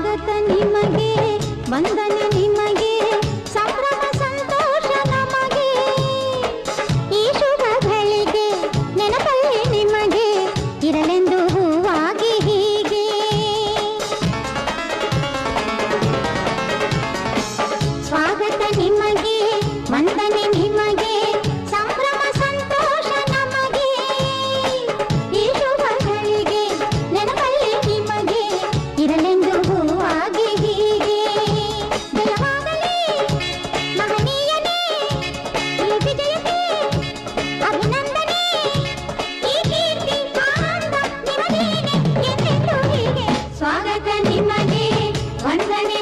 ಸ್ವಾಗತ ನಿಮಗೆ, ವಂದನೆ ನಿಮಗೆ, ಸಂಭ್ರಮ ಸಂತೋಷ ನಮಗೆ. ಈ ಶುಭ ಗಳಿಗೆ ನೆನಪಲ್ಲಿ ನಿಮಗೆ ಇರಲೆಂದು ಹೂವಾಗಿ ಹೀಗೆ. ಸ್ವಾಗತ ನಿಮಗೆ, ವಂದನೆ ನಿಮಗೆ, ಸಂಭ್ರಮ ಸಂತೋಷ ನಮಗೆ. ಈ ಶುಭ ಗಳಿಗೆ ನೆನಪಲ್ಲಿ ನಿಮಗೆ ಇರಲೆಂದು ಹೂವಾಗಿ ಹೀಗೆ. ಜಯವಾಗಲಿ ಮಹನೀಯನೇ ಈ ವಿಜಯಕ್ಕೆ ಅಭಿನಂದನೆ. ಈ ಕೀರ್ತಿ ಆನಂದ ನಿಮಗೇನೆ ಎಂದೆಂದೂ ಹೀಗೆ. ಸ್ವಾಗತ ನಿಮಗೆ, ವಂದನೆ